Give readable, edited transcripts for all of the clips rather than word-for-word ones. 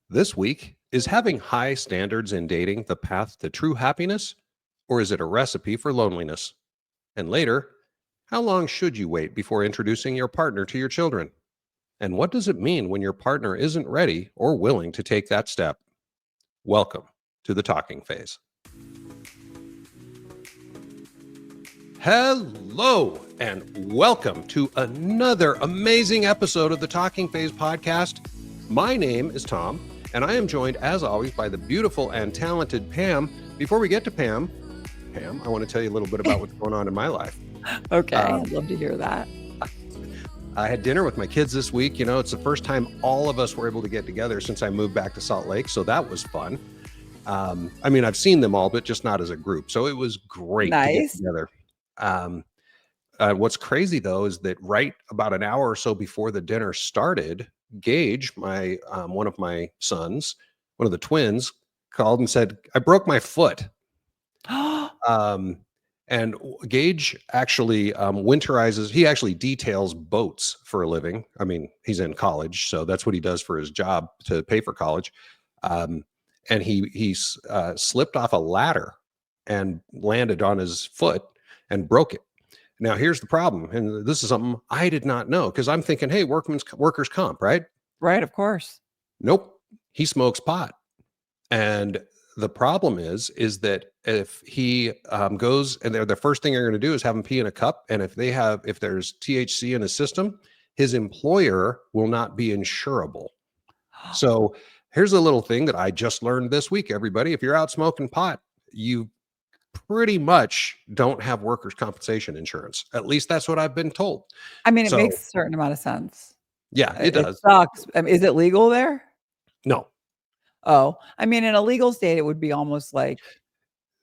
This week, is having high standards in dating the path to true happiness, or is it a recipe for loneliness? And later, how long should you wait before introducing your partner to your children? And what does it mean when your partner isn't ready or willing to take that step? Welcome to the talking phase. Hello, and welcome to another amazing episode of the Talking Phase podcast. My name is Tom, and I am joined, as always, by the beautiful and talented Pam. Before we get to Pam, I want to tell you a little bit about what's going on in my life. Okay, I'd love to hear that. I had dinner with my kids this week. You know, it's the first time all of us were able to get together since I moved back to Salt Lake, so that was fun. I mean, I've seen them all, but just not as a group, so it was great to get together. What's crazy though is that right about an hour or so before the dinner started, Gage, my one of my sons, one of the twins, called and said, "I broke my foot." And Gage actually winterizes. He actually details boats for a living. I mean, he's in college, so that's what he does for his job to pay for college. And he slipped off a ladder and landed on his foot and broke it. Now, here's the problem, and this is something I did not know because I'm thinking, hey, workers' comp, right? Right, of course. Nope, he smokes pot, and the problem is that if he goes and the first thing they're going to do is have him pee in a cup, and if there's THC in his system, his employer will not be insurable. So here's a little thing that I just learned this week, everybody. If you're out smoking pot, you pretty much don't have workers' compensation insurance. At least that's what I've been told. I mean, it makes a certain amount of sense. Yeah, it does. Sucks. I mean, is it legal there? No. Oh, I mean, in a legal state, it would be almost like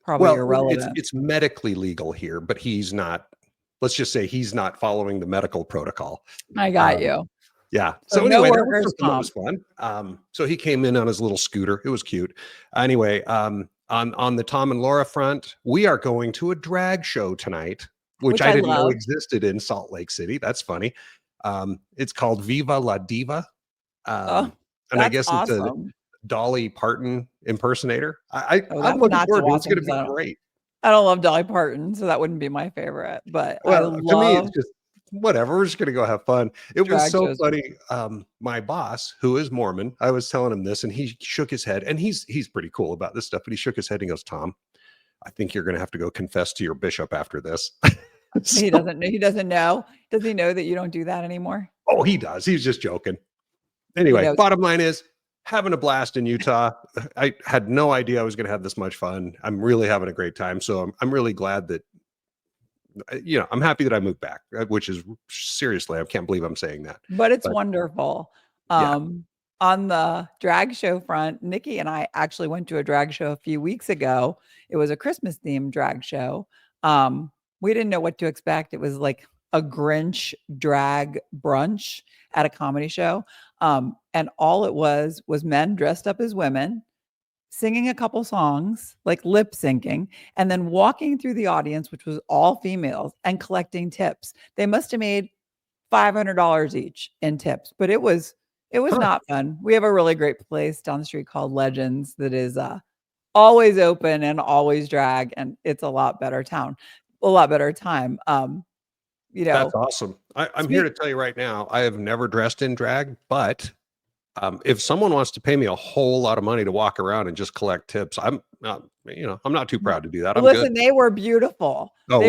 probably irrelevant. It's medically legal here, but he's not. Let's just say he's not following the medical protocol. I got you. Yeah. So anyway, that was fun. So he came in on his little scooter. It was cute. Anyway, on the Tom and Laura front, we are going to a drag show tonight, which I didn't know existed in Salt Lake City. That's funny. It's called Viva La Diva. And I guess it's a Dolly Parton impersonator. I'm looking forward to it. It's going to be great. I don't love Dolly Parton, so that wouldn't be my favorite. But to me, it's just whatever. We're just going to go have fun. It was so funny. My boss, who is Mormon, I was telling him this, and he shook his head. And he's pretty cool about this stuff. But he shook his head and he goes, "Tom, I think you're going to have to go confess to your bishop after this." He doesn't know. Does he know that you don't do that anymore? Oh, he does. He's just joking. Anyway, bottom line is having a blast in Utah. I had no idea I was going to have this much fun. I'm really having a great time. So I'm really glad that, I'm happy that I moved back, which is seriously, I can't believe I'm saying that. But it's wonderful. On the drag show front, Nikki and I actually went to a drag show a few weeks ago. It was a Christmas themed drag show. We didn't know what to expect. It was like a Grinch drag brunch at a comedy show. And all it was men dressed up as women, singing a couple songs, like lip syncing, and then walking through the audience, which was all females, and collecting tips. They must have made $500 each in tips, but it was not fun. We have a really great place down the street called Legends that is always open and always drag, and it's a lot better time. That's awesome. I'm here to tell you right now, I have never dressed in drag, but if someone wants to pay me a whole lot of money to walk around and just collect tips, I'm not too proud to do that. Listen, they were beautiful. Oh,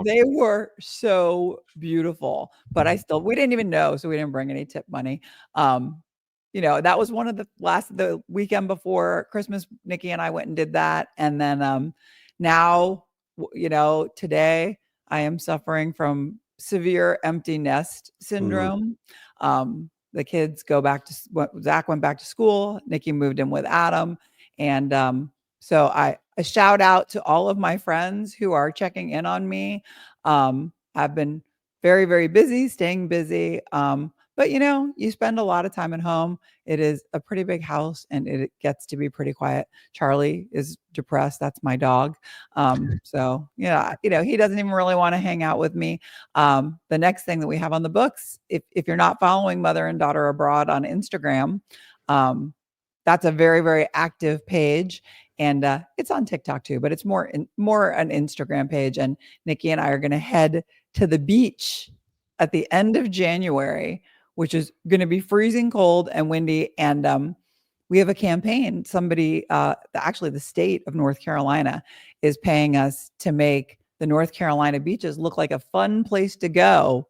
they were so beautiful, but we didn't even know, so we didn't bring any tip money. That was one of the weekend before Christmas, Nikki and I went and did that. And then now, today I am suffering from severe empty nest syndrome. The kids Zach went back to school. Nikki moved in with Adam. And so I shout out to all of my friends who are checking in on me. I've been very, very busy, staying busy. But you spend a lot of time at home. It is a pretty big house and it gets to be pretty quiet. Charlie is depressed. That's my dog. So, he doesn't even really want to hang out with me. The next thing that we have on the books, if you're not following Mother and Daughter Abroad on Instagram, that's a very, very active page. And it's on TikTok too, but it's more an Instagram page. And Nikki and I are going to head to the beach at the end of January, which is going to be freezing cold and windy. And we have a campaign. Somebody, actually, the state of North Carolina is paying us to make the North Carolina beaches look like a fun place to go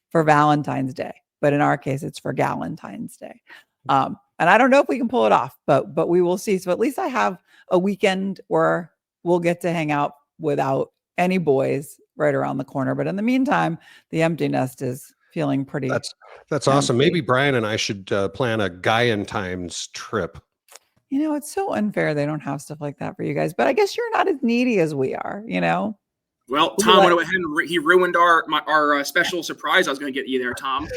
for Valentine's Day. But in our case, it's for Galentine's Day. And I don't know if we can pull it off, but we will see. So at least I have a weekend where we'll get to hang out without any boys right around the corner. But in the meantime, the empty nest is feeling pretty. That's awesome. empty. Maybe Brian and I should plan a Galentine's trip. You know, it's so unfair they don't have stuff like that for you guys. But I guess you're not as needy as we are, you know? Well, Tom went ahead and he ruined our special surprise I was going to get you there, Tom.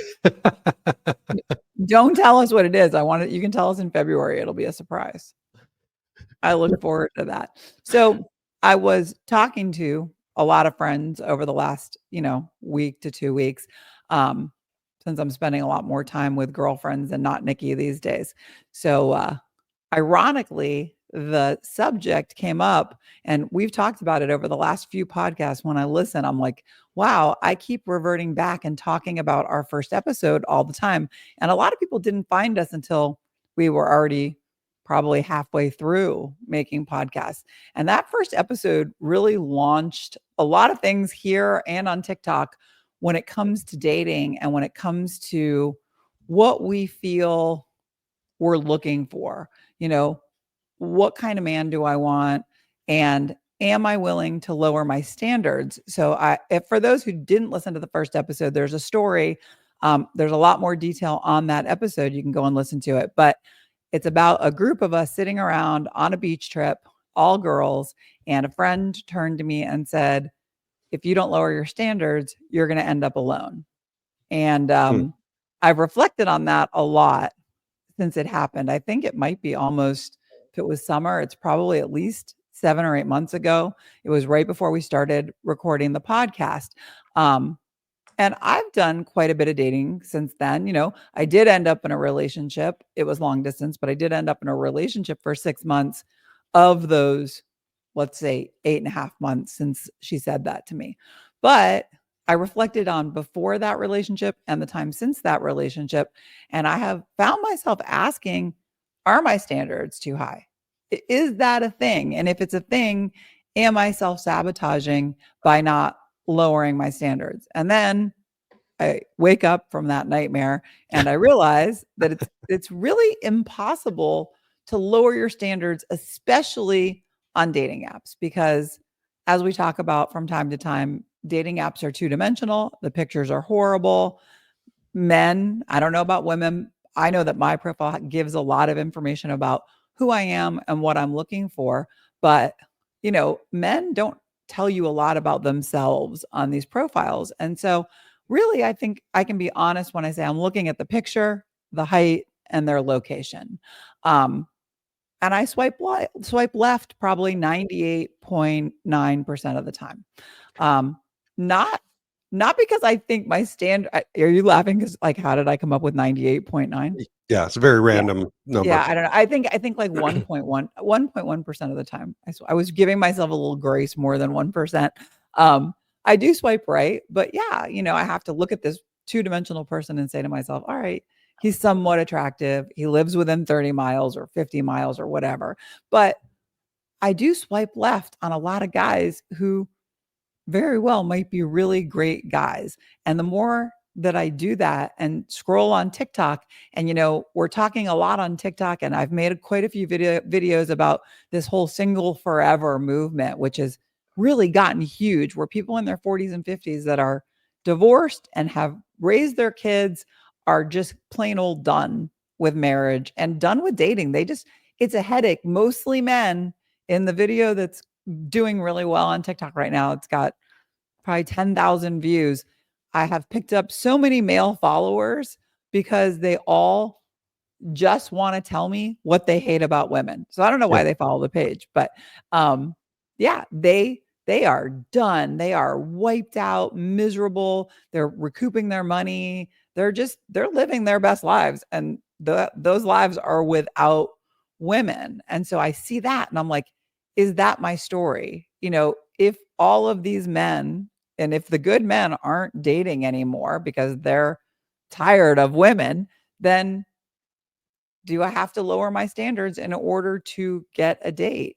Don't tell us what it is. I want it. You can tell us in February. It'll be a surprise. I look forward to that. So I was talking to a lot of friends over the last, week to 2 weeks, since I'm spending a lot more time with girlfriends and not Nikki these days. So ironically, the subject came up, and we've talked about it over the last few podcasts. When I listen, I'm like, wow, I keep reverting back and talking about our first episode all the time. And a lot of people didn't find us until we were already probably halfway through making podcasts. And that first episode really launched a lot of things here and on TikTok when it comes to dating and when it comes to what we feel we're looking for. What kind of man do I want? And am I willing to lower my standards? So if for those who didn't listen to the first episode, there's a story. There's a lot more detail on that episode. You can go and listen to it. But it's about a group of us sitting around on a beach trip, all girls. And a friend turned to me and said, if you don't lower your standards, you're going to end up alone. And I've reflected on that a lot since it happened. I think it might be almost, if it was summer, it's probably at least 7 or 8 months ago. It was right before we started recording the podcast. And I've done quite a bit of dating since then. I did end up in a relationship. It was long distance, but I did end up in a relationship for 6 months of those, let's say 8.5 months since she said that to me. But I reflected on before that relationship and the time since that relationship. And I have found myself asking, are my standards too high? Is that a thing? And if it's a thing, am I self-sabotaging by not lowering my standards? And then I wake up from that nightmare and I realize that it's really impossible to lower your standards, especially on dating apps, because as we talk about from time to time, dating apps are two-dimensional. The pictures are horrible. Men, I don't know about women. I know that my profile gives a lot of information about who I am and what I'm looking for. But, men don't tell you a lot about themselves on these profiles. And so really, I think I can be honest when I say I'm looking at the picture, the height, and their location. And I swipe left probably 98.9% of the time. Not because I think my standard. Are you laughing? Because how did I come up with 98.9? Yeah, it's a very random number. Yeah, I don't know. I think like 1.1% of the time. I was giving myself a little grace more than 1%. I do swipe right, but yeah, I have to look at this two-dimensional person and say to myself, all right, he's somewhat attractive. He lives within 30 miles or 50 miles or whatever. But I do swipe left on a lot of guys who very well might be really great guys. And the more that I do that and scroll on TikTok, and we're talking a lot on TikTok, and I've made quite a few videos about this whole single forever movement, which has really gotten huge, where people in their 40s and 50s that are divorced and have raised their kids are just plain old done with marriage and done with dating. It's a headache. Mostly men. In the video that's doing really well on TikTok right now, it's got probably 10,000 views. I have picked up so many male followers because they all just want to tell me what they hate about women. So I don't know why they follow the page, but yeah, they are done. They are wiped out, miserable. They're recouping their money. They're living their best lives. And those lives are without women. And so I see that and I'm like, is that my story? If all of these men, and if the good men aren't dating anymore because they're tired of women, then do I have to lower my standards in order to get a date?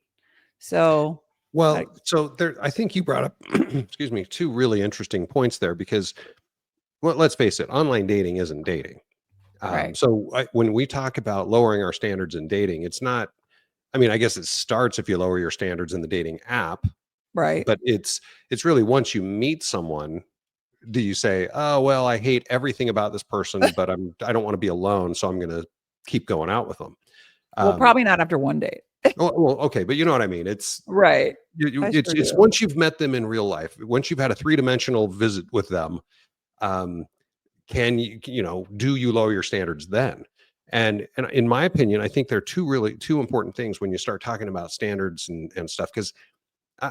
So, Well, so there, I think you brought up, excuse me, two really interesting points there because, well, let's face it, online dating isn't dating. right, When we talk about lowering our standards in dating, it's not, I mean, I guess it starts if you lower your standards in the dating app, right. but it's really once you meet someone, do you say, "Oh, well, I hate everything about this person, but I don't want to be alone, so I'm going to keep going out with them." Well, Um, probably not after one date. well, okay, but you know what I mean. Right. I sure It's do. once you've met them in real life, once you've had a three-dimensional visit with them, um, can do you lower your standards then? And in my opinion, I think there are two important things when you start talking about standards and stuff, because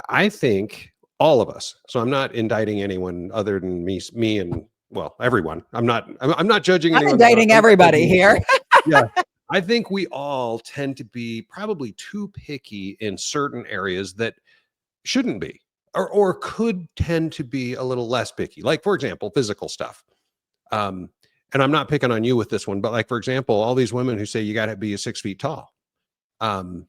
I think all of us, so I'm not indicting anyone other than me and, well, everyone. I'm not judging I'm anyone. indicting I'm not everybody judging here. myself. Yeah. I think we all tend to be probably too picky in certain areas that shouldn't be, or could tend to be a little less picky. Like, for example, physical stuff. Um, and I'm not picking on you with this one, but like, for example, all these women who say you got to be 6 feet tall. Um,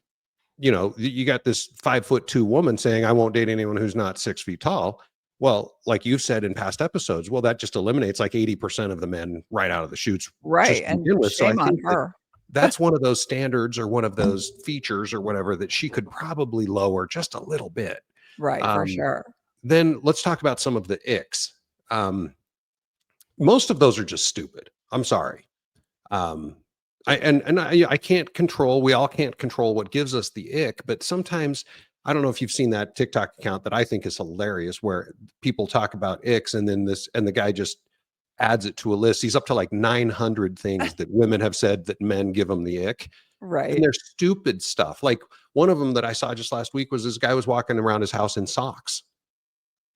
you got this 5'2" woman saying, I won't date anyone who's not 6 feet tall. Well, like you've said in past episodes, well, that just eliminates like 80% of the men right out of the shoots Right. just to And begin with. So I shame on think that her. that's one of those standards or one of those features or whatever that she could probably lower just a little bit. Right. For Um, sure. then let's talk about some of the icks. Most of those are just stupid. I'm sorry. Um, I can't control. We all can't control what gives us the ick, but sometimes I don't know if you've seen that TikTok account that I think is hilarious, where people talk about icks, and then the guy just adds it to a list. He's up to like 900 things that women have said that men give them the ick, and Right. they're stupid stuff. Like one of them that I saw just last week was this guy was walking around his house in socks.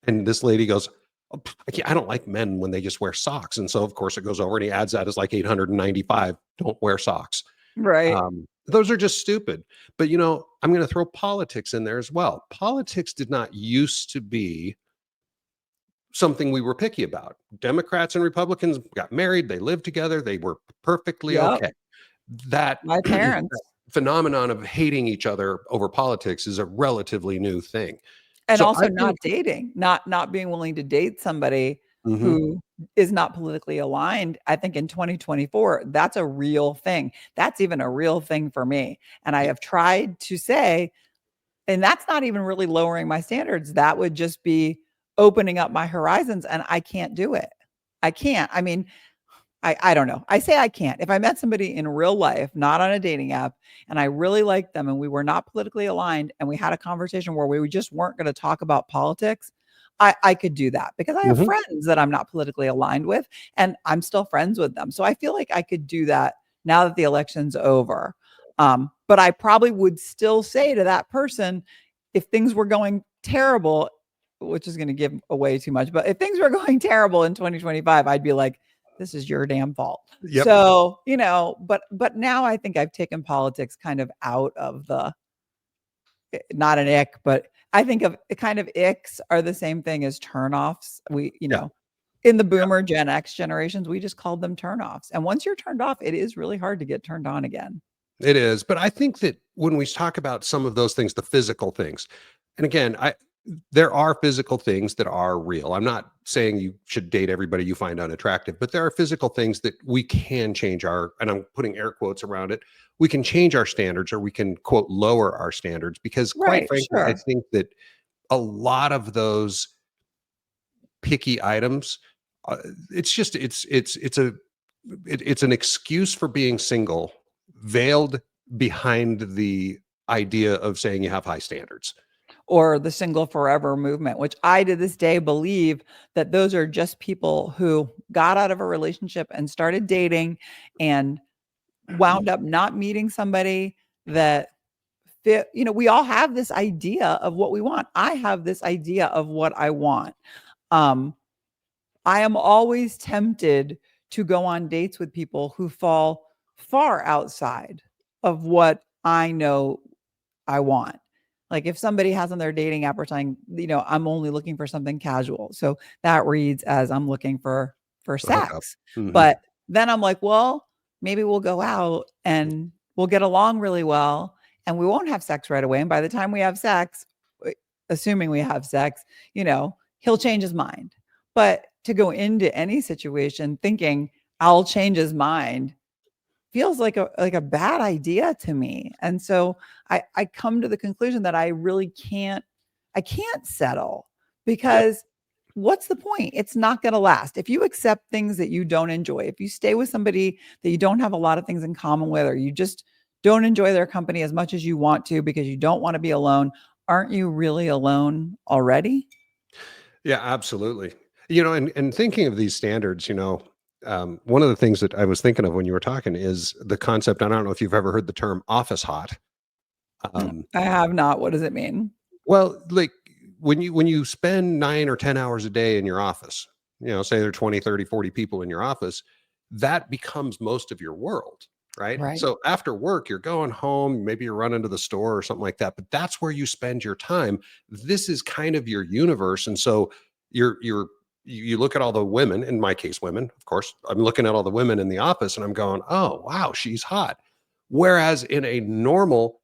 And this lady goes, "Oh, I don't like men when they just wear socks." And so, of course, it goes over and he adds that as like 895. Don't wear socks. Right. Those are just stupid. But, I'm going to throw politics in there as well. Politics did not used to be something we were picky about. Democrats and Republicans got married. They lived together. They were perfectly Yep. okay. That My parents. phenomenon of hating each other over politics is a relatively new thing. And So also I not think, dating, not being willing to date somebody Mhm. who is not politically aligned. I think in 2024, that's a real thing. That's even a real thing for me. And I have tried to say, and that's not even really lowering my standards. That would just be opening up my horizons, and I can't do it. I can't. I mean, I don't know. I say I can't. If I met somebody in real life, not on a dating app, and I really liked them and we were not politically aligned and we had a conversation where we just weren't going to talk about politics, I could do that because I have Mhm. friends that I'm not politically aligned with and I'm still friends with them. So I feel like I could do that now that the election's over. But I probably would still say to that person, if things were going terrible, which is going to give away too much, but if things were going terrible in 2025, I'd be like, this is your damn fault. Yep. So, but now I think I've taken politics kind of out of the not an ick, but I think of kind of icks are the same thing as turnoffs. Yeah. In the boomer Gen X generations, we just called them turnoffs. And once you're turned off, it is really hard to get turned on again. It is, but I think that when we talk about some of those things, the physical things, and again, there are physical things that are real. I'm not saying you should date everybody you find unattractive, but there are physical things that we can change and I'm putting air quotes around it. We can change our standards, or we can quote lower our standards, because quite Right, frankly, I sure. think that a lot of those picky items, it's just it's an excuse for being single, veiled behind the idea of saying you have high standards. Or the single forever movement, which I to this day believe that those are just people who got out of a relationship and started dating and wound up not meeting somebody that fit. We all have this idea of what we want. I have this idea of what I want. Um, I am always tempted to go on dates with people who fall far outside of what I know I want. Like if somebody has on their dating app or something, I'm only looking for something casual. So that reads as I'm looking for A hookup. sex. Mhm. But then I'm like, well, maybe we'll go out and we'll get along really well and we won't have sex right away. And by the time we have sex, assuming we have sex, he'll change his mind. But to go into any situation thinking I'll change his mind feels like a bad idea to me. And so I come to the conclusion that I can't settle because what's the point? It's not going to last. If you accept things that you don't enjoy, if you stay with somebody that you don't have a lot of things in common with, or you just don't enjoy their company as much as you want to because you don't want to be alone, aren't you really alone already? Yeah, absolutely. And thinking of these standards, one of the things that I was thinking of when you were talking is the concept. And I don't know if you've ever heard the term office hot. Um, I have not. What does it mean? well, like when you spend 9 or 10 hours a day in your office, say there are 20, 30, 40 people in your office, that becomes most of your world. Right. Right. So after work, you're going home, maybe you're running to the store or something like that, but that's where you spend your time. This is kind of your universe. And so you look at all the women, in my case, women, of course, I'm looking at all the women in the office and I'm going, oh, wow, she's hot. Whereas in a normal,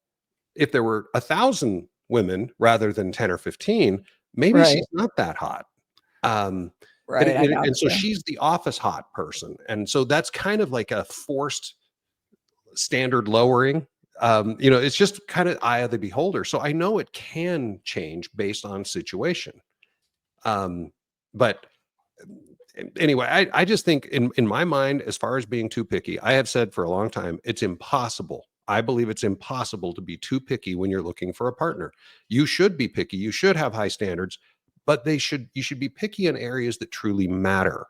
if there were 1,000 women rather than 10 or 15, maybe Right. she's not that hot. Um, and, Right. I and, got and so you. she's the office hot person. And so that's kind of like a forced standard lowering. It's just kind of eye of the beholder. So I know it can change based on situation. But anyway, I just think in my mind, as far as being too picky, I have said for a long time, it's impossible. I believe it's impossible to be too picky when you're looking for a partner. You should be picky. You should have high standards, but you should be picky in areas that truly matter,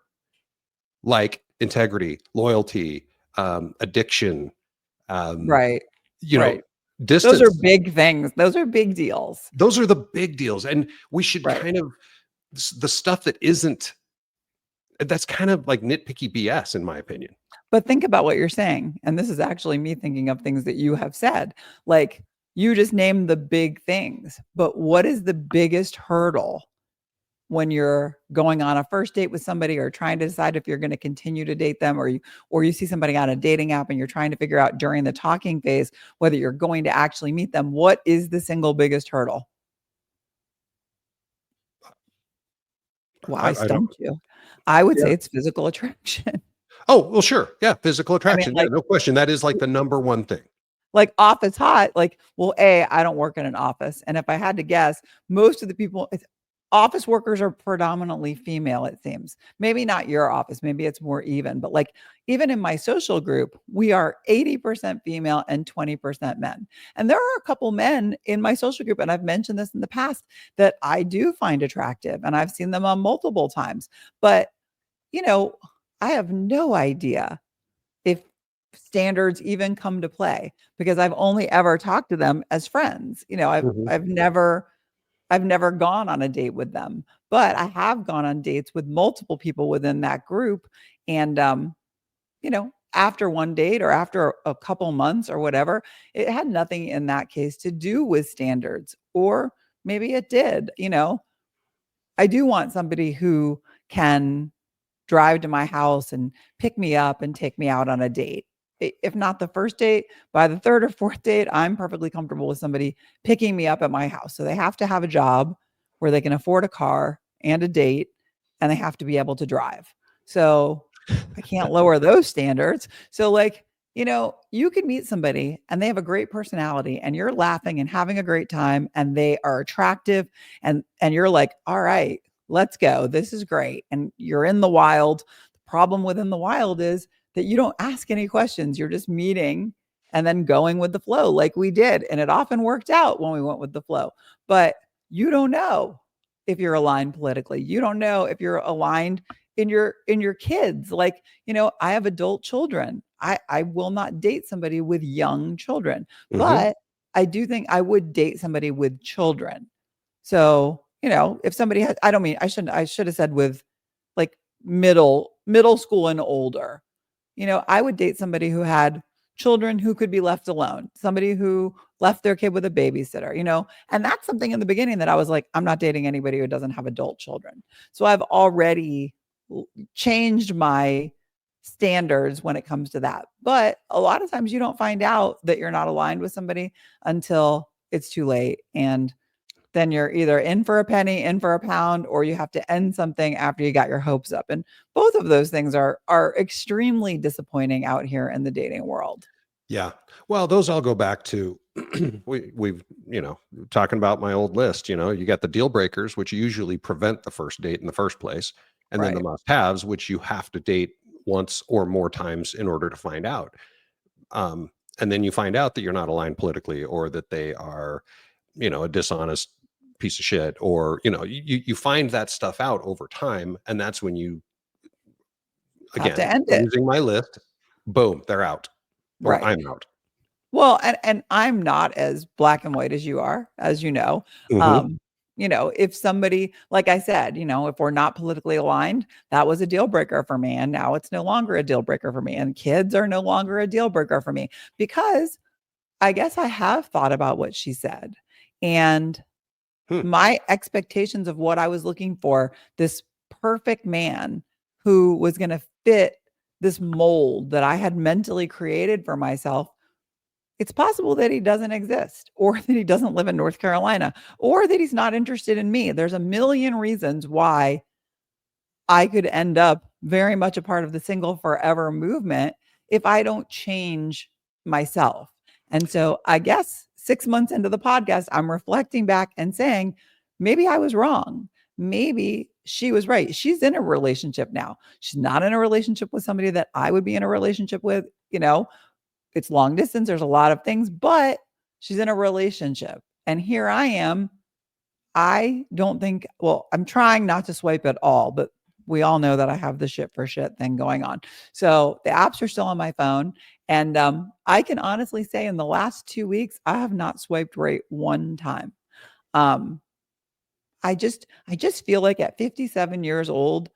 like integrity, loyalty, addiction, um, Right. you know, Right. Those are distance. big things. Those are big deals. Those are the big deals. And we should Right. kind of the stuff that isn't, that's kind of like nitpicky BS, in my opinion. But think about what you're saying. And this is actually me thinking of things that you have said. Like you just named the big things. But what is the biggest hurdle when you're going on a first date with somebody or trying to decide if you're going to continue to date them, or you see somebody on a dating app and you're trying to figure out during the talking phase whether you're going to actually meet them? What is the single biggest hurdle? Wow, I I don't. stumped you. I would Yeah. say it's physical attraction. Oh, well, sure. Yeah. Physical I mean, attraction. Yeah. like No question. That is like the number one thing. like office hot, like, well, I don't work in an office. And if I had to guess, most of the people, office workers are predominantly female, it seems. Maybe not your office, maybe it's more even, but like even in my social group, we are 80% female and 20% men. And there are a couple men in my social group, and I've mentioned this in the past, that I do find attractive, and I've seen them on multiple times. But, you know, I have no idea if standards even come to play because I've only ever talked to them as friends. Mhm. I've never gone on a date with them, but I have gone on dates with multiple people within that group. And after one date or after a couple months or whatever, it had nothing in that case to do with standards, or maybe it did. I do want somebody who can drive to my house and pick me up and take me out on a date. If not the first date, by the third or fourth date, I'm perfectly comfortable with somebody picking me up at my house. So they have to have a job where they can afford a car and a date, and they have to be able to drive. So I can't lower those standards. So, like, you could meet somebody and they have a great personality and you're laughing and having a great time and they are attractive, and you're like, all right, let's go. This is great. And you're in the wild. The problem within the wild is that you don't ask any questions. You're just meeting and then going with the flow like we did. And it often worked out when we went with the flow. But you don't know if you're aligned politically. You don't know if you're aligned in your kids. Like, I have adult children. I will not date somebody with young children, Mhm. but I do think I would date somebody with children. So, if somebody has, I don't mean, I should have said with like middle school and older. I would date somebody who had children who could be left alone, somebody who left their kid with a babysitter, and that's something in the beginning that I was like, I'm not dating anybody who doesn't have adult children. So I've already changed my standards when it comes to that. But a lot of times you don't find out that you're not aligned with somebody until it's too late. And then you're either in for a penny, in for a pound, or you have to end something after you got your hopes up. And both of those things are extremely disappointing out here in the dating world. Yeah. Well, those all go back to we've talking about my old list. You got the deal breakers, which usually prevent the first date in the first place, and then the Right. must-haves, which you have to date once or more times in order to find out. And then you find out that you're not aligned politically, or that they are, a dishonest piece of shit, or you find that stuff out over time, and that's when you, Have to again, end it. using my list, boom, they're out, or Right. I'm out. Well, and I'm not as black and white as you are, as you know. Mhm. If somebody, like I said, if we're not politically aligned, that was a deal breaker for me. And now it's no longer a deal breaker for me. And kids are no longer a deal breaker for me, because I guess I have thought about what she said. And Hmm. my expectations of what I was looking for, this perfect man who was going to fit this mold that I had mentally created for myself, it's possible that he doesn't exist, or that he doesn't live in North Carolina, or that he's not interested in me. There's a million reasons why I could end up very much a part of the single forever movement if I don't change myself. And so I guess 6 months into the podcast, I'm reflecting back and saying, maybe I was wrong. Maybe she was right. She's in a relationship now. She's not in a relationship with somebody that I would be in a relationship with. It's long distance. There's a lot of things, but she's in a relationship. And here I am. I don't think, well, I'm trying not to swipe at all, but we all know that I have the shit for shit thing going on. So the apps are still on my phone. And I can honestly say in the last 2 weeks, I have not swiped right one time. Um, I just feel like at 57 years old,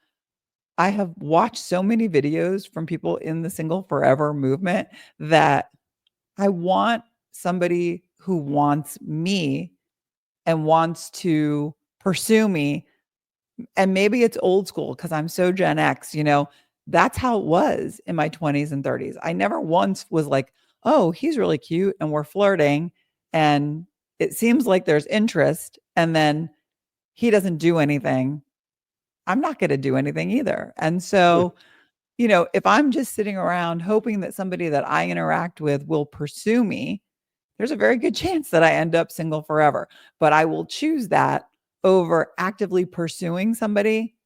I have watched so many videos from people in the single forever movement that I want somebody who wants me and wants to pursue me. And maybe it's old school because I'm so Gen X, that's how it was in my 20s and 30s. I never once was like, oh, he's really cute and we're flirting and it seems like there's interest, and then he doesn't do anything. I'm not going to do anything either. And Hmm. so, if I'm just sitting around hoping that somebody that I interact with will pursue me, there's a very good chance that I end up single forever. But I will choose that over actively pursuing somebody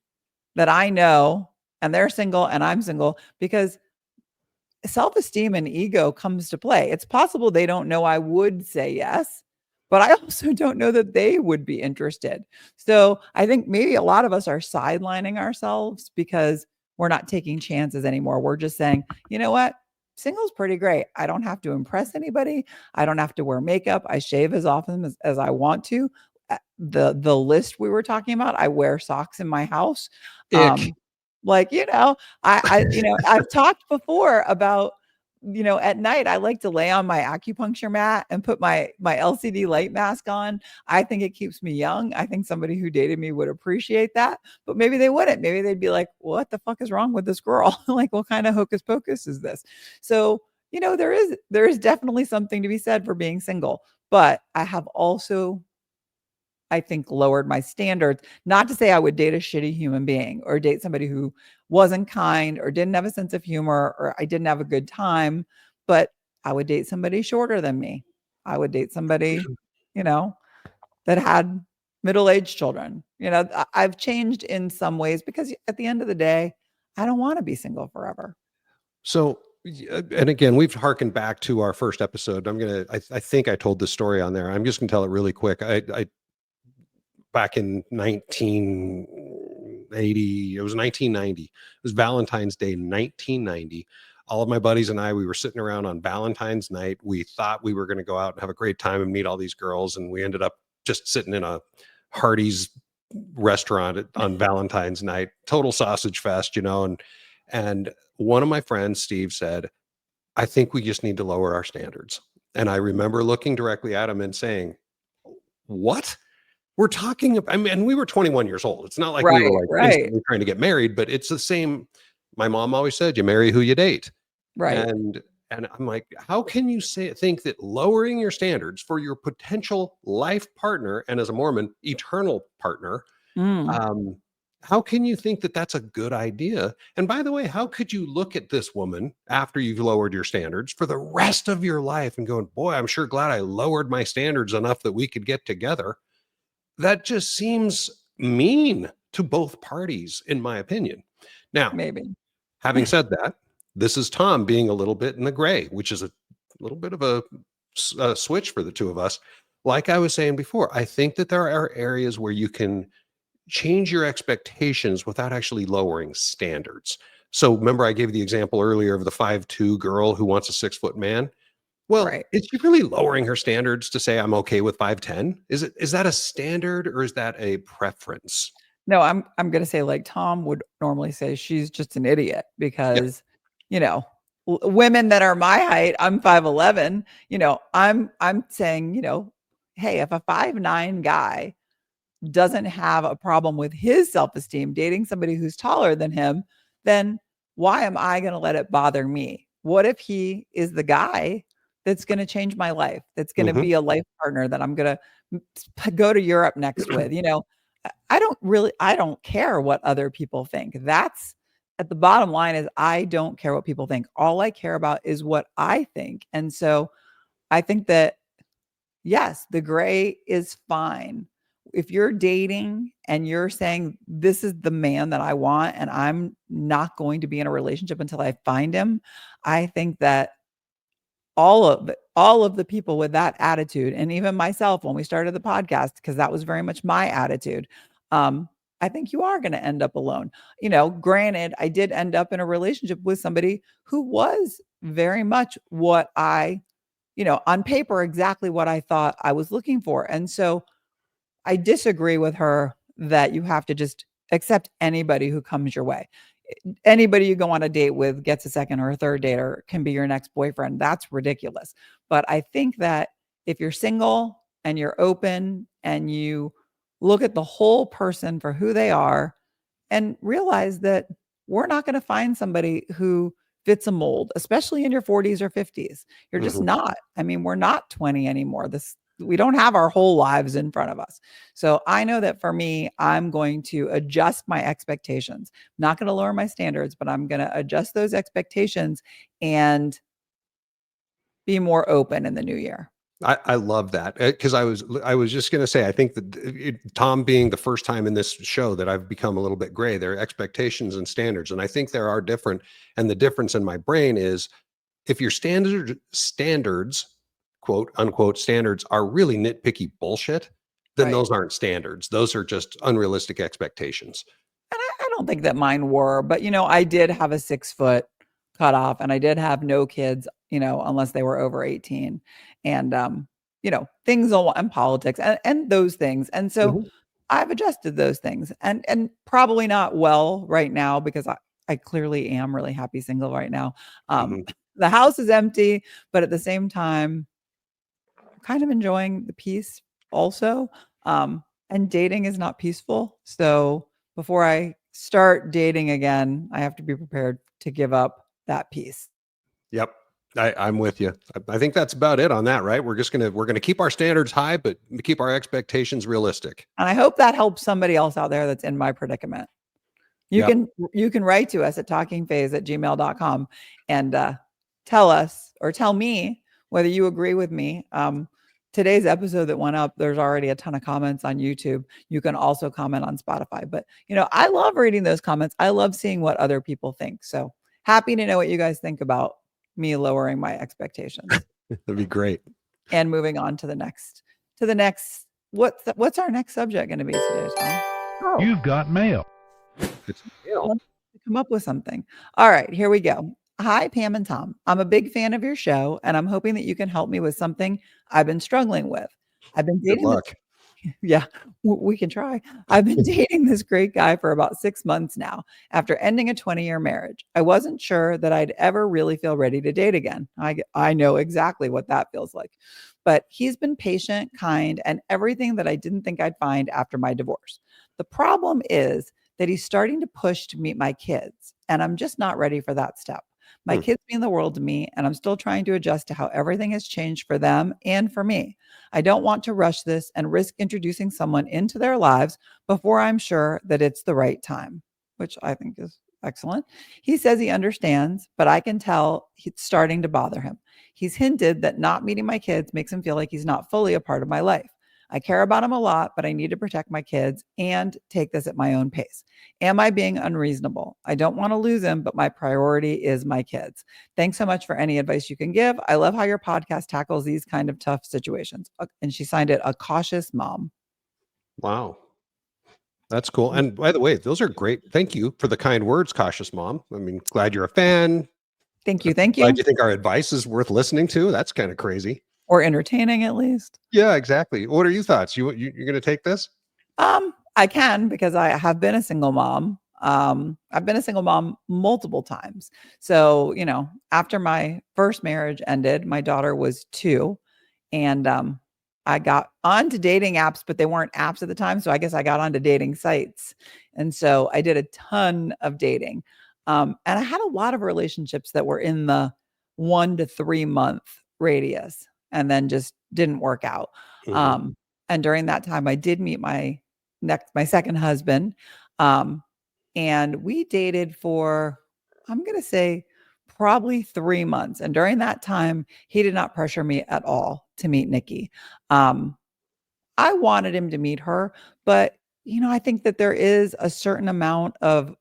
that I know and they're single and I'm single, because self-esteem and ego comes to play. It's possible they don't know I would say yes, but I also don't know that they would be interested. So I think maybe a lot of us are sidelining ourselves because we're not taking chances anymore. We're just saying, you know what? Single's pretty great. I don't have to impress anybody. I don't have to wear makeup. I shave as often as I want to. The list we were talking about, I wear socks in my house. Ick. Um, like, I've talked before about, at night I like to lay on my acupuncture mat and put my LCD light mask on. I think it keeps me young. I think somebody who dated me would appreciate that, but maybe they wouldn't. Maybe they'd be like, what the fuck is wrong with this girl? Like, what kind of hocus pocus is this? So, there is definitely something to be said for being single, but I have also, I think, lowered my standards. Not to say I would date a shitty human being or date somebody who wasn't kind or didn't have a sense of humor or I didn't have a good time, but I would date somebody shorter than me. I would date somebody, you know, that had middle-aged children. I've changed in some ways because at the end of the day, I don't want to be single forever. So, and again, we've harkened back to our first episode. I think I told this story on there. I'm just gonna tell it really quick. I back in 1980, it was 1990. It was Valentine's Day, 1990. All of my buddies and we were sitting around on Valentine's night. We thought we were going to go out and have a great time and meet all these girls. And we ended up just sitting in a Hardee's restaurant on Valentine's night, total sausage fest, and one of my friends, Steve, said, I think we just need to lower our standards. And I remember looking directly at him and saying, what? We're talking about, I mean, and we were 21 years old. It's not like we were Right, like right, instantly trying to get married, but it's the same. My mom always said, you marry who you date. right. And I'm like, how can you think that lowering your standards for your potential life partner, and as a Mormon, eternal partner, Mm, um, how can you think that that's a good idea? And by the way, how could you look at this woman after you've lowered your standards for the rest of your life and going, boy, I'm sure glad I lowered my standards enough that we could get together? That just seems mean to both parties, in my opinion. Now, maybe. having said that, this is Tom being a little bit in the gray, which is a little bit of a switch for the two of us. Like I was saying before, I think that there are areas where you can change your expectations without actually lowering standards. So remember, I gave the example earlier of the 5'2" girl who wants a 6-foot man. Well, Right. is she really lowering her standards to say I'm okay with 5'10"? Is that a standard or is that a preference? No, I'm gonna say like Tom would normally say she's just an idiot Yeah. because, you know, women that are my height, I'm 5'11, I'm saying, hey, if a 5'9" guy doesn't have a problem with his self-esteem dating somebody who's taller than him, then why am I going to let it bother me? What if he is the guy that's going to change my life, that's going to Mhm. be a life partner that I'm going to go to Europe next with? I don't care what other people think. That's at the bottom line is I don't care what people think. All I care about is what I think. And so I think that yes, the gray is fine. If you're dating and you're saying, this is the man that I want, and I'm not going to be in a relationship until I find him, I think that all of the people with that attitude, and even myself when we started the podcast, because that was very much my attitude, I think you are going to end up alone. Granted, I did end up in a relationship with somebody who was very much what on paper, exactly what I thought I was looking for. And so I disagree with her that you have to just accept anybody who comes your way. Anybody you go on a date with gets a second or a third date or can be your next boyfriend. That's ridiculous. But I think that if you're single and you're open and you look at the whole person for who they are and realize that we're not going to find somebody who fits a mold, especially in your 40s or 50s. You're just Mhm. not. I mean, we're not 20 anymore. We don't have our whole lives in front of us. So I know that for me, I'm going to adjust my expectations. I'm not going to lower my standards, but I'm going to adjust those expectations and be more open in the new year. I love that because I was just going to say I think that Tom being the first time in this show that I've become a little bit gray. There are expectations and standards, and I think there are different. And the difference in my brain is if your standards, quote unquote standards, are really nitpicky bullshit, then Right. those aren't standards. Those are just unrealistic expectations. And I don't think that mine were, but I did have a 6 foot cutoff and I did have no kids, unless they were over 18. And things and politics and those things. And so Mhm. I've adjusted those things and probably not well right now because I clearly am really happy single right now. Mhm. The house is empty, but at the same time, I'm kind of enjoying the peace also. And dating is not peaceful. So before I start dating again, I have to be prepared to give up that peace. Yep. I'm with you. I think that's about it on that, right? We're gonna keep our standards high, but keep our expectations realistic. And I hope that helps somebody else out there that's in my predicament. You Yep. can you can write to us at talkingphase@gmail.com and tell us or tell me whether you agree with me. Today's episode that went up, there's already a ton of comments on YouTube. You can also comment on Spotify. But I love reading those comments. I love seeing what other people think. So happy to know what you guys think about me lowering my expectations That'd be great. and moving on to the next. What's our next subject going to be today, Tom? Oh. You've got mail. It's real. Let's come up with something. All right, here we go. Hi, Pam and Tom. I'm a big fan of your show, and I'm hoping that you can help me with something I've been struggling with. I've been Good dating this. luck. Yeah, we can try. I've been dating this great guy for about 6 months now after ending a 20-year marriage. I wasn't sure that I'd ever really feel ready to date again. I know exactly what that feels like. But he's been patient, kind, and everything that I didn't think I'd find after my divorce. The problem is that he's starting to push to meet my kids, and I'm just not ready for that step. My Hmm. kids mean the world to me, and I'm still trying to adjust to how everything has changed for them and for me. I don't want to rush this and risk introducing someone into their lives before I'm sure that it's the right time, which I think is excellent. He says he understands, but I can tell it's starting to bother him. He's hinted that not meeting my kids makes him feel like he's not fully a part of my life. I care about him a lot, but I need to protect my kids and take this at my own pace. Am I being unreasonable? I don't want to lose him, but my priority is my kids. Thanks so much for any advice you can give. I love how your podcast tackles these kind of tough situations. And she signed it, a cautious mom. Wow. That's cool. And by the way, those are great. Thank you for the kind words, cautious mom. I mean, glad you're a fan. Thank you. Thank Glad you. you think our advice is worth listening to. That's kind of crazy. Or entertaining at least. Yeah, exactly. What are your thoughts? You're going to take this? I can because I have been a single mom. I've been a single mom multiple times. So, after my first marriage ended, my daughter was 2, and I got onto dating apps, but they weren't apps at the time. So I guess I got onto dating sites. And so I did a ton of dating. And I had a lot of relationships that were in the 1 to 3 month radius and then just didn't work out. Mhm. And during that time, I did meet my second husband. Um, and we dated for, I'm going to say, probably 3 months. And during that time, he did not pressure me at all to meet Nikki. Um, I wanted him to meet her, but I think that there is a certain amount of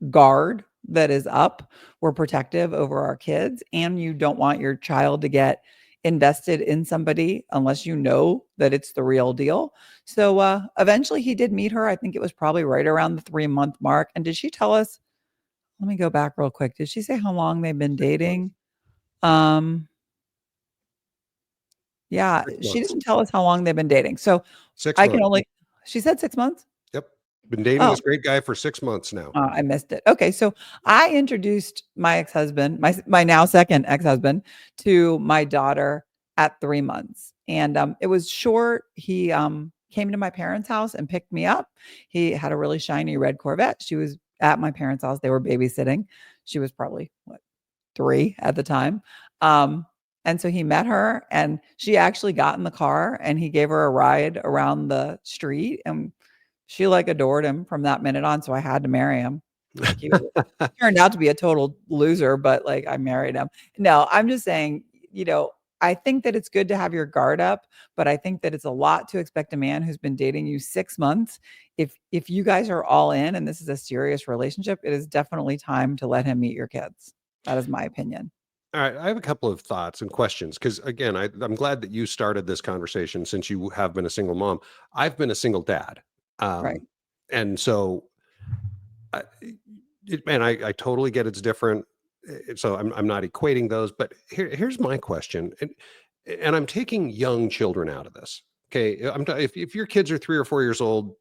guard that is up. We're protective over our kids, and you don't want your child to get invested in somebody unless you know that it's the real deal. So eventually he did meet her. I think it was probably right around the 3 month mark. And did she tell us? Let me go back real quick. Did she say how long they've been 6 months. dating? Um, yeah, 6 she months. didn't tell us how long they've been dating. So 6 I can months. only, she said 6 months. Yep. Been dating Oh, this great guy for 6 months now. I missed it. Okay, so I introduced my ex-husband, my now second ex-husband, to my daughter at 3 months, and it was short. He came to my parents' house and picked me up. He had a really shiny red Corvette. She was at my parents' house. They were babysitting. She was probably what, 3 at the time. Um, and so he met her, and she actually got in the car, and he gave her a ride around the street, and she like adored him from that minute on. So I had to marry him. Like he turned out to be a total loser, but like I married him. No, I'm just saying, I think that it's good to have your guard up, but I think that it's a lot to expect a man who's been dating you 6 months. If you guys are all in and this is a serious relationship, it is definitely time to let him meet your kids. That is my opinion. All right, I have a couple of thoughts and questions because, again, I'm glad that you started this conversation since you have been a single mom. I've been a single dad, Right. and so, I, and I totally get it's different. So I'm not equating those, but here's my question, and I'm taking young children out of this. Okay, if your kids are 3 or 4 years old,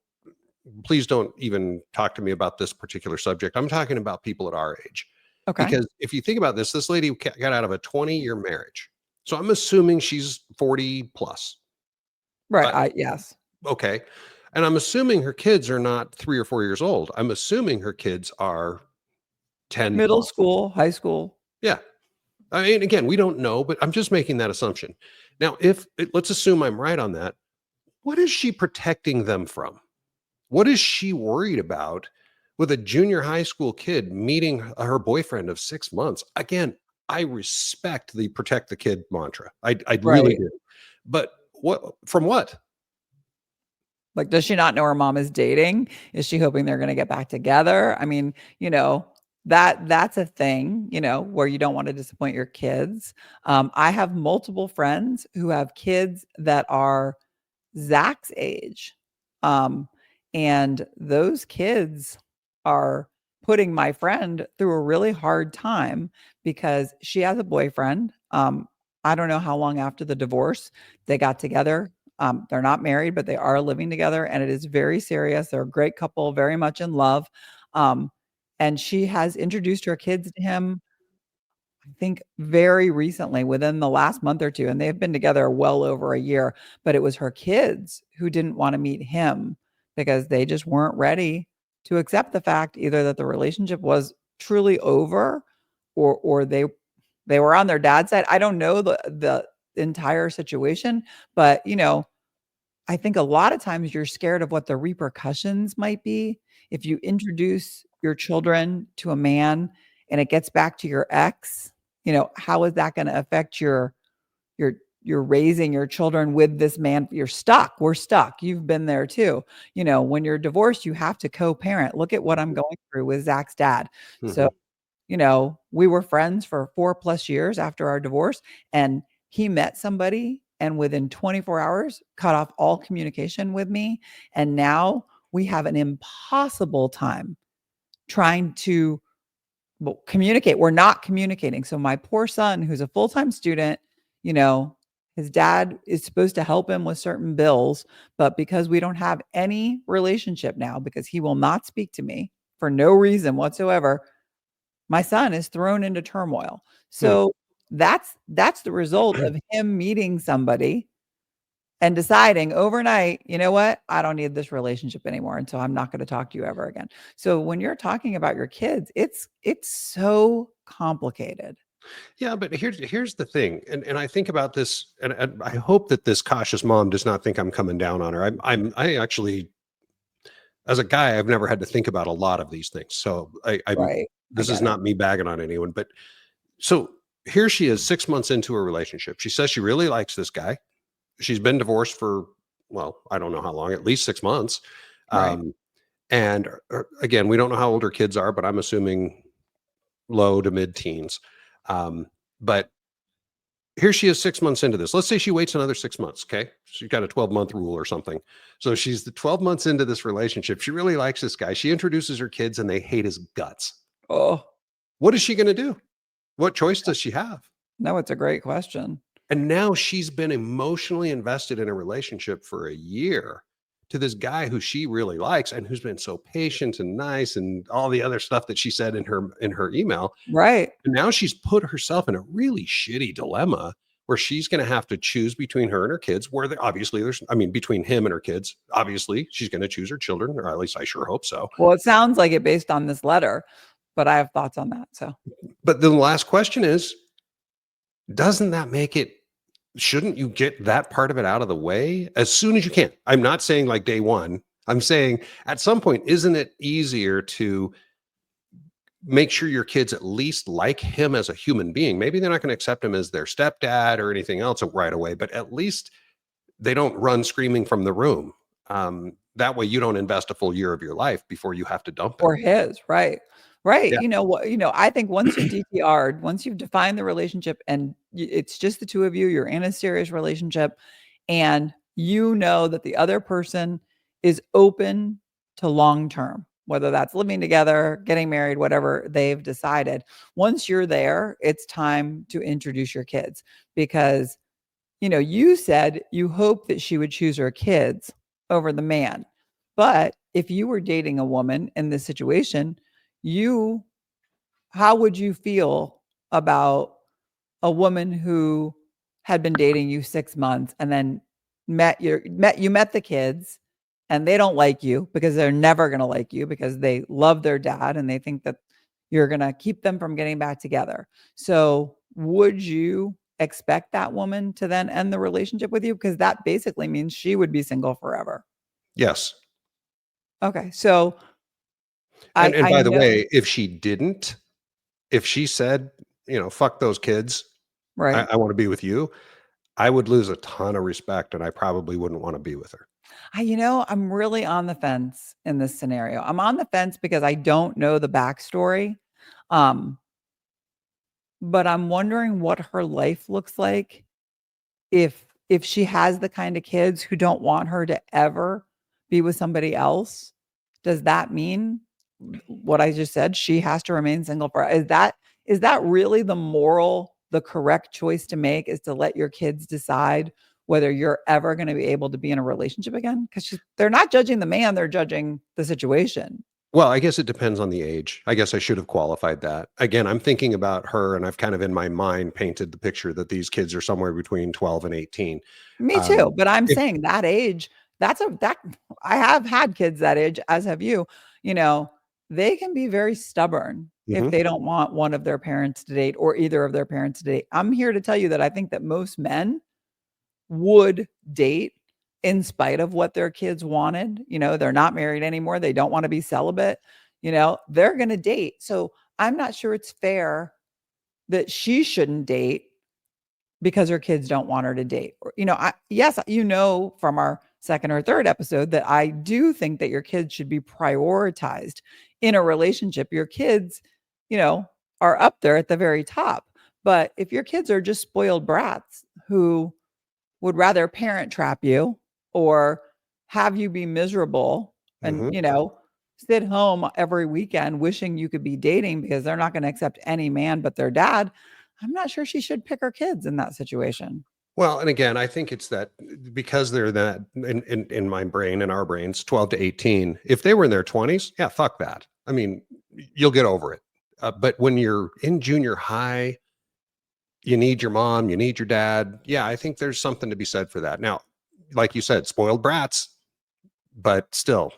please don't even talk to me about this particular subject. I'm talking about people at our age. Okay. Because if you think about this lady got out of a 20-year marriage. So I'm assuming she's 40 plus. Right. Uh, Yes. okay. And I'm assuming her kids are not 3 or 4 years old. I'm assuming her kids are 10 Middle plus. school, high school. Yeah. I mean, again, we don't know, but I'm just making that assumption. Now, let's assume I'm right on that. What is she protecting them from? What is she worried about with a junior high school kid meeting her boyfriend of 6 months? Again, I respect the protect the kid mantra. I really Right. do. But what? Like, does she not know her mom is dating? Is she hoping they're gonna get back together? I mean, that's a thing, where you don't want to disappoint your kids. I have multiple friends who have kids that are Zach's age. Um, and those kids are putting my friend through a really hard time because she has a boyfriend. I don't know how long after the divorce they got together. They're not married, but they are living together, and it is very serious. They're a great couple, very much in love. And she has introduced her kids to him, I think very recently, within the last month or two, and they've been together well over a year, but it was her kids who didn't want to meet him because they just weren't ready to accept the fact either that the relationship was truly over, or they were on their dad's side. I don't know the entire situation, but I think a lot of times you're scared of what the repercussions might be if you introduce your children to a man and it gets back to your ex. How is that going to affect your you're raising your children with this man? You're stuck. We're stuck. You've been there too. When you're divorced, you have to co-parent. Look at what I'm going through with Zach's dad. So, we were friends for 4+ years after our divorce, and he met somebody and within 24 hours cut off all communication with me. And now we have an impossible time trying to communicate. We're not communicating. So my poor son, who's a full-time student, his dad is supposed to help him with certain bills, but because we don't have any relationship now, because he will not speak to me for no reason whatsoever, my son is thrown into turmoil. So that's the result of him meeting somebody and deciding overnight, you know what? I don't need this relationship anymore, and so I'm not going to talk to you ever again. So when you're talking about your kids, it's so complicated. Yeah, but here's the thing, and I think about this, and I hope that this cautious mom does not think I'm coming down on her. I actually, as a guy, I've never had to think about a lot of these things. So Right. this is not me bagging on anyone, but so here she is 6 months into a relationship. She says she really likes this guy. She's been divorced for, well, I don't know how long, at least 6 months. Right. And again, we don't know how old her kids are, but I'm assuming low to mid teens. But here she is 6 months into this. Let's say she waits another 6 months. Okay. She's got a 12-month rule or something. So she's the 12 months into this relationship. She really likes this guy. She introduces her kids and they hate his guts. Oh, What is she going to do? What choice does she have? no, it's a great question. And now she's been emotionally invested in a relationship for a year to this guy who she really likes and who's been so patient and nice and all the other stuff that she said in her email. Right. And now she's put herself in a really shitty dilemma where she's going to have to choose between her and her kids, where obviously between him and her kids, obviously she's going to choose her children, or at least I sure hope so. Well, it sounds like it based on this letter, but I have thoughts on that. So, but then the last question is, doesn't that make it, shouldn't you get that part of it out of the way as soon as you can? I'm not saying like day one. I'm saying at some point, isn't it easier to make sure your kids at least like him as a human being? Maybe they're not going to accept him as their stepdad or anything else right away, but at least they don't run screaming from the room. That way you don't invest a full year of your life before you have to dump him. or his, right. Right. Yeah. You know what, I think once you've DTR'd, once you've defined the relationship and it's just the two of you, you're in a serious relationship, and that the other person is open to long-term, whether that's living together, getting married, whatever they've decided. Once you're there, it's time to introduce your kids, because, you said you hope that she would choose her kids over the man. But if you were dating a woman in this situation, how would you feel about a woman who had been dating you 6 months and then met the kids, and they don't like you because they're never going to like you because they love their dad and they think that you're going to keep them from getting back together. So would you expect that woman to then end the relationship with you? Because that basically means she would be single forever. Yes. Okay. So And I by the know, way, if she said, fuck those kids, right. I want to be with you, I would lose a ton of respect and I probably wouldn't want to be with her. I'm really on the fence in this scenario. I'm on the fence because I don't know the backstory. But I'm wondering what her life looks like if she has the kind of kids who don't want her to ever be with somebody else. Does that mean what I just said? She has to remain single for, is that really the correct choice to make, is to let your kids decide whether you're ever going to be able to be in a relationship again. Because they're not judging the man, they're judging the situation. Well, I guess it depends on the age. I guess I should have qualified that. Again, I'm thinking about her, and I've kind of in my mind painted the picture that these kids are somewhere between 12 and 18. Me too. But I'm if- saying that age, that I have had kids that age, as have you, they can be very stubborn if Mhm. they don't want one of their parents to date or either of their parents to date. I'm here to tell you that I think that most men would date in spite of what their kids wanted. They're not married anymore. They don't want to be celibate. They're going to date. So I'm not sure it's fair that she shouldn't date because her kids don't want her to date. Or, yes, from our second or third episode that I do think that your kids should be prioritized in a relationship. Your kids, are up there at the very top. But if your kids are just spoiled brats who would rather parent trap you or have you be miserable and, Mhm. sit home every weekend wishing you could be dating because they're not going to accept any man but their dad, I'm not sure she should pick her kids in that situation. Well, and again, I think it's that because they're that in my brain, in our brains, 12 to 18. If they were in their 20s, yeah, fuck that. I mean, you'll get over it. But when you're in junior high, you need your mom, you need your dad. Yeah, I think there's something to be said for that. Now, like you said, spoiled brats, but still,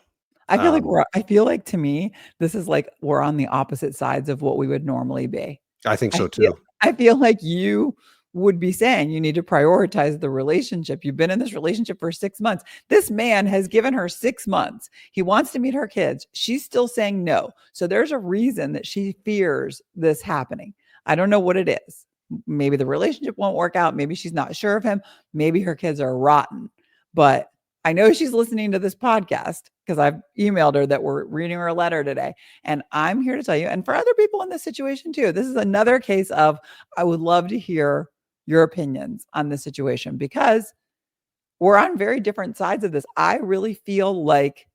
um, I feel like to me, this is like we're on the opposite sides of what we would normally be. I think I so feel too. I feel like you would be saying you need to prioritize the relationship. You've been in this relationship for 6 months. This man has given her 6 months. He wants to meet her kids. She's still saying no. So there's a reason that she fears this happening. I don't know what it is. Maybe the relationship won't work out. Maybe she's not sure of him. Maybe her kids are rotten. But I know she's listening to this podcast because I've emailed her that we're reading her letter today. And I'm here to tell you, and for other people in this situation too, this is another case of I would love to hear your opinions on this situation because we're on very different sides of this. I really feel like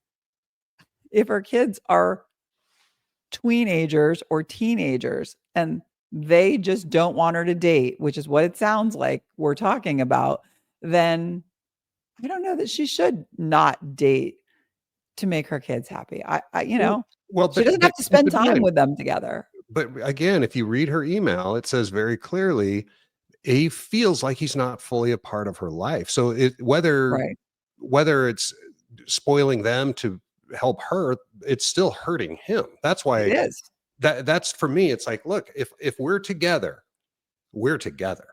if her kids are teenagers or teenagers and they just don't want her to date, which is what it sounds like we're talking about, then I don't know that she should not date to make her kids happy. Well, well, She doesn't have to keep spend in time mind, with them together. but again, if you read her email, it says very clearly he feels like he's not fully a part of her life. So Right. whether it's spoiling them to help her, it's still hurting him. That's It why is. that's for me. It's like, look, if we're together, we're together.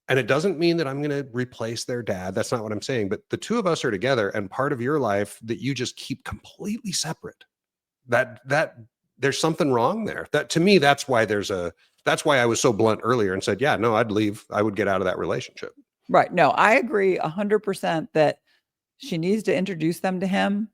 And it doesn't mean that I'm going to replace their dad. That's not what I'm saying. But the two of us are together, and part of your life that you just keep completely separate. That there's something wrong there. That to me, that's why I was so blunt earlier and said, yeah, no, I'd leave. I would get out of that relationship. Right. No, I agree 100% that she needs to introduce them to him,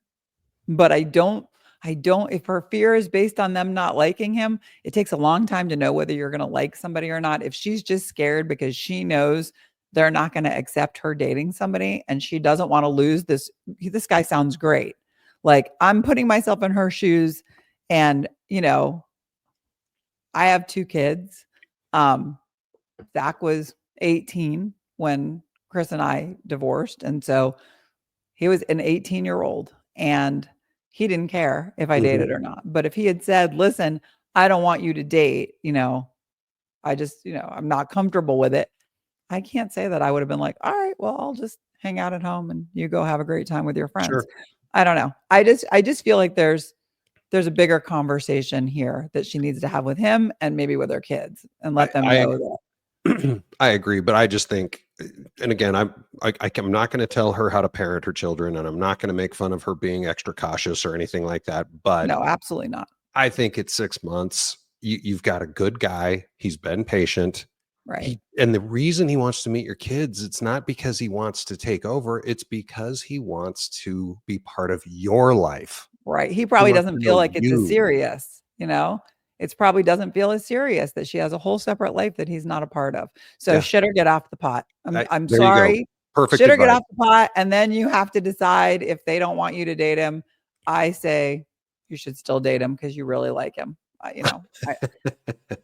but I don't if her fear is based on them not liking him, it takes a long time to know whether you're going to like somebody or not. If she's just scared because she knows they're not going to accept her dating somebody and she doesn't want to lose this guy sounds great. Like I'm putting myself in her shoes and, I have 2 kids. Um Zach was 18 when Chris and I divorced. And so he was an 18-year-old and he didn't care if I Mhm. dated or not. But if he had said, listen, I don't want you to date, I just, I'm not comfortable with it. I can't say that I would have been like, all right, well, I'll just hang out at home and you go have a great time with your friends. Sure. I don't know. I just feel like there's a bigger conversation here that she needs to have with him and maybe with her kids and I, let them I know that. I agree, but I just think, and again, I'm not going to tell her how to parent her children, and I'm not going to make fun of her being extra cautious or anything like that. But No, absolutely not. I think it's 6 months. You've got a good guy. He's been patient. Right. And the reason he wants to meet your kids, it's not because he wants to take over. It's because he wants to be part of your life. Right. He He probably wants doesn't to feel know like it's as you. serious. It's probably doesn't feel as serious that she has a whole separate life that he's not a part of. So Yeah. shit her get off the pot. I'm There you go. sorry. Perfect Shit her get advice. off the pot. And then you have to decide if they don't want you to date him. I say you should still date him because you really like him. I,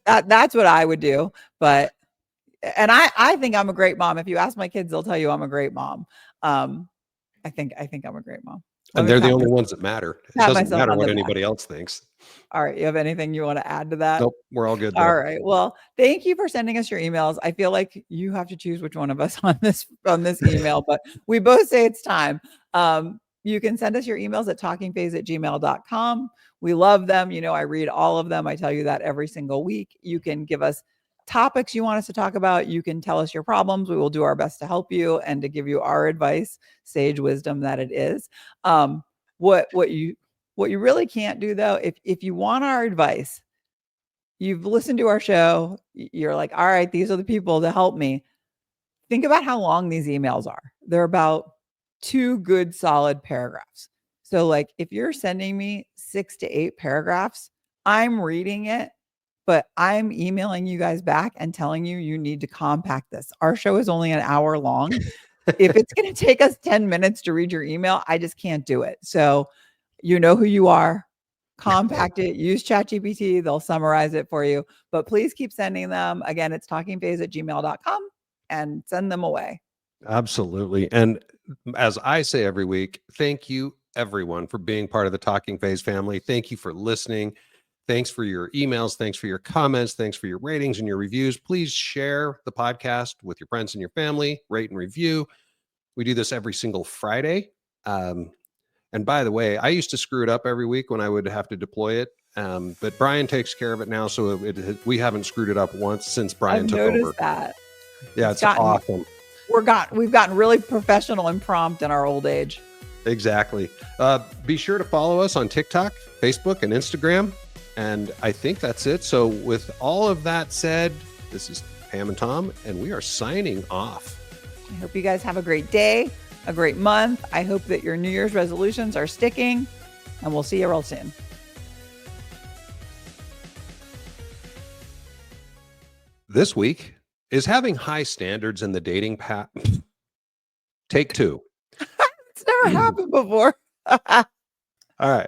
that's what I would do. But And I think I'm a great mom. If you ask my kids, they'll tell you I'm a great mom. I think I'm a great mom. Let And me they're the pat only myself, ones that matter. It pat doesn't myself matter on the what back. anybody else thinks. All right. You have anything you want to add to that? Nope, we're all good All though. right. Well, thank you for sending us your emails. I feel like you have to choose which one of us on this email, but we both say it's time. You can send us your emails at talkingphase@gmail.com. We love them. You know, I read all of them. I tell you that every single week. You can give us topics you want us to talk about. You can tell us your problems. We will do our best to help you and to give you our advice, sage wisdom that it is. What you really can't do though, if you want our advice, you've listened to our show, you're like, all right, these are the people to help me. Think about how long these emails are. They're about 2 good solid paragraphs. So like if you're sending me 6 to 8 paragraphs, I'm reading it, but I'm emailing you guys back and telling you you need to compact this. Our show is only an hour long. If it's going to take us 10 minutes to read your email, I just can't do it. So you know who you are. Compact it, use ChatGPT. They'll summarize it for you. But please keep sending them. Again, it's talkingphase@gmail.com and send them away. Absolutely. And as I say every week, thank you everyone for being part of the Talking Phase family. Thank you for listening. Thanks for your emails. Thanks for your comments. Thanks for your ratings and your reviews. Please share the podcast with your friends and your family, rate and review. We do this every single Friday. And by the way, I used to screw it up every week when I would have to deploy it. But Brian takes care of it now. So we haven't screwed it up once since Brian took over. I've noticed that. Yeah, it's awesome. We've gotten really professional and prompt in our old age. Exactly. Be sure to follow us on TikTok, Facebook, and Instagram. And I think that's it. So with all of that said, this is Pam and Tom, and we are signing off. I hope you guys have a great day, a great month. I hope that your New Year's resolutions are sticking, and we'll see you real soon. This week is having high standards in the dating path. Take 2. It's never happened before. All right.